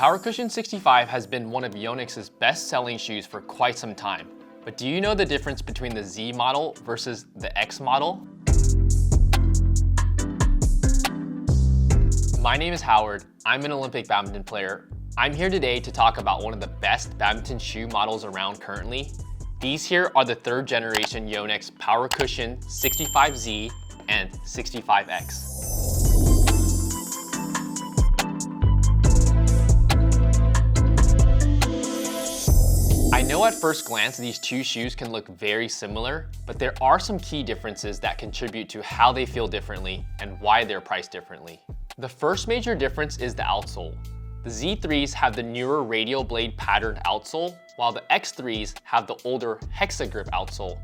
Power Cushion 65 has been one of Yonex's best-selling shoes for quite some time. But do you know the difference between the Z model versus the X model? My name is Howard. I'm an Olympic badminton player. I'm here today to talk about one of the best badminton shoe models around currently. These here are the third generation Yonex Power Cushion 65Z and 65X. I know at first glance these two shoes can look very similar, but there are some key differences that contribute to how they feel differently and why they're priced differently. The first major difference is the outsole. The Z3s have the newer radial blade patterned outsole, while the X3s have the older hexagrip outsole.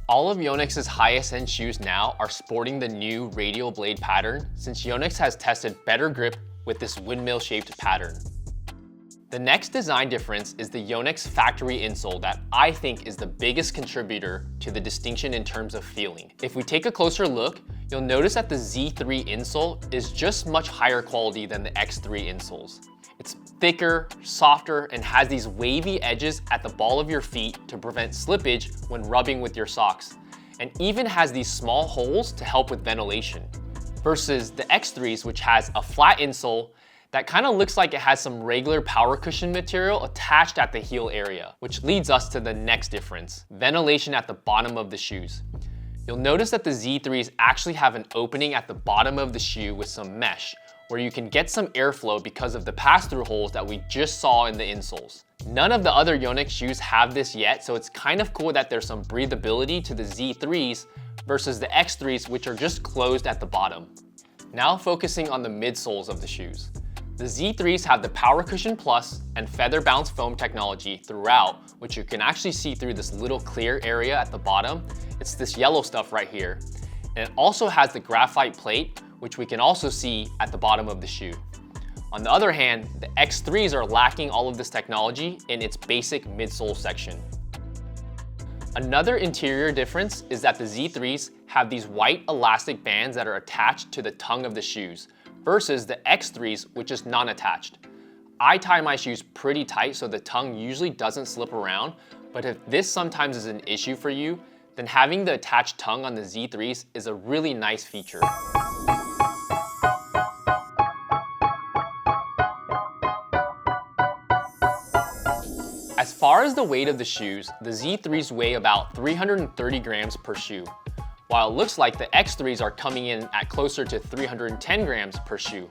All of Yonex's highest end shoes now are sporting the new radial blade pattern since Yonex has tested better grip with this windmill shaped pattern. The next design difference is the Yonex factory insole that I think is the biggest contributor to the distinction in terms of feeling. If we take a closer look, you'll notice that the Z3 insole is just much higher quality than the X3 insoles. It's thicker, softer, and has these wavy edges at the ball of your feet to prevent slippage when rubbing with your socks, and even has these small holes to help with ventilation. Versus the X3s, which has a flat insole that kind of looks like it has some regular power cushion material attached at the heel area, which leads us to the next difference, ventilation at the bottom of the shoes. You'll notice that the Z3s actually have an opening at the bottom of the shoe with some mesh, where you can get some airflow because of the pass-through holes that we just saw in the insoles. None of the other Yonex shoes have this yet, so it's kind of cool that there's some breathability to the Z3s versus the X3s, which are just closed at the bottom. Now focusing on the midsoles of the shoes. The Z3s have the Power Cushion Plus and Feather Bounce foam technology throughout, which you can actually see through this little clear area at the bottom. It's this yellow stuff right here. And it also has the graphite plate, which we can also see at the bottom of the shoe. On the other hand, the X3s are lacking all of this technology in its basic midsole section. Another interior difference is that the Z3s have these white elastic bands that are attached to the tongue of the shoes, versus the X3s, which is non-attached. I tie my shoes pretty tight so the tongue usually doesn't slip around, but if this sometimes is an issue for you, then having the attached tongue on the Z3s is a really nice feature. As far as the weight of the shoes, the Z3s weigh about 330 grams per shoe, while it looks like the X3s are coming in at closer to 310 grams per shoe.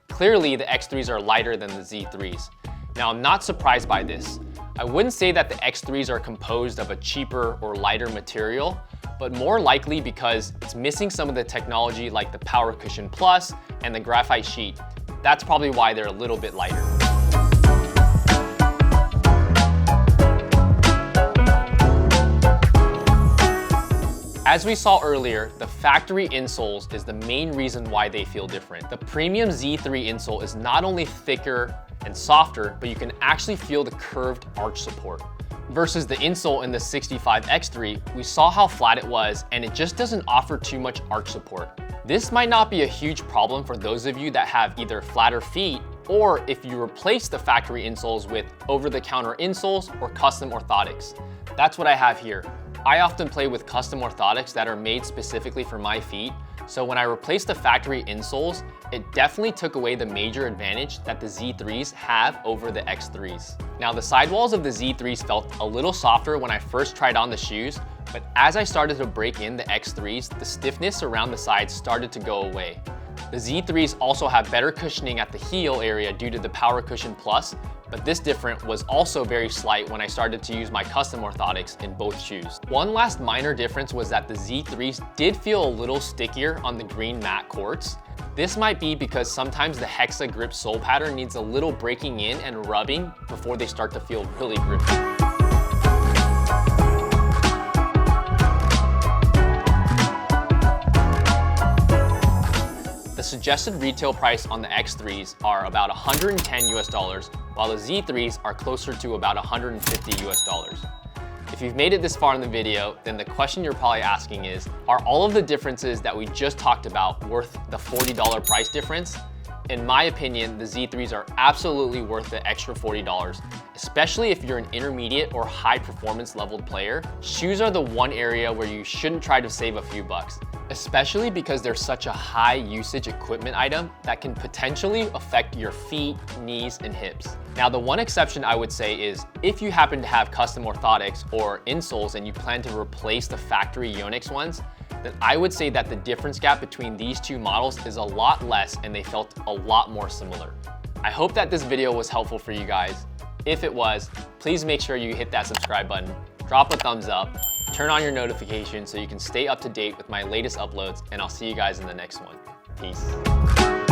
Clearly, the X3s are lighter than the Z3s. Now, I'm not surprised by this. I wouldn't say that the X3s are composed of a cheaper or lighter material, but more likely because it's missing some of the technology like the Power Cushion Plus and the graphite sheet. That's probably why they're a little bit lighter. As we saw earlier, the factory insoles is the main reason why they feel different. The premium Z3 insole is not only thicker and softer, but you can actually feel the curved arch support. Versus the insole in the 65X3, we saw how flat it was and it just doesn't offer too much arch support. This might not be a huge problem for those of you that have either flatter feet or if you replace the factory insoles with over-the-counter insoles or custom orthotics. That's what I have here. I often play with custom orthotics that are made specifically for my feet, so when I replaced the factory insoles, it definitely took away the major advantage that the Z3s have over the X3s. Now, the sidewalls of the Z3s felt a little softer when I first tried on the shoes, but as I started to break in the X3s, the stiffness around the sides started to go away. The Z3s also have better cushioning at the heel area due to the Power Cushion Plus, but this difference was also very slight when I started to use my custom orthotics in both shoes. One last minor difference was that the Z3s did feel a little stickier on the green matte courts. This might be because sometimes the hexa grip sole pattern needs a little breaking in and rubbing before they start to feel really grippy. The suggested retail price on the X3s are about $110 US, while the Z3s are closer to about $150 US. If you've made it this far in the video, then the question you're probably asking is, are all of the differences that we just talked about worth the $40 price difference? In my opinion, the Z3s are absolutely worth the extra $40, especially if you're an intermediate or high performance leveled player. Shoes are the one area where you shouldn't try to save a few bucks, especially because they're such a high usage equipment item that can potentially affect your feet, knees, and hips. Now, the one exception I would say is if you happen to have custom orthotics or insoles and you plan to replace the factory Yonex ones, then I would say that the difference gap between these two models is a lot less and they felt a lot more similar. I hope that this video was helpful for you guys. If it was, please make sure you hit that subscribe button, drop a thumbs up, turn on your notifications so you can stay up to date with my latest uploads, and I'll see you guys in the next one. Peace.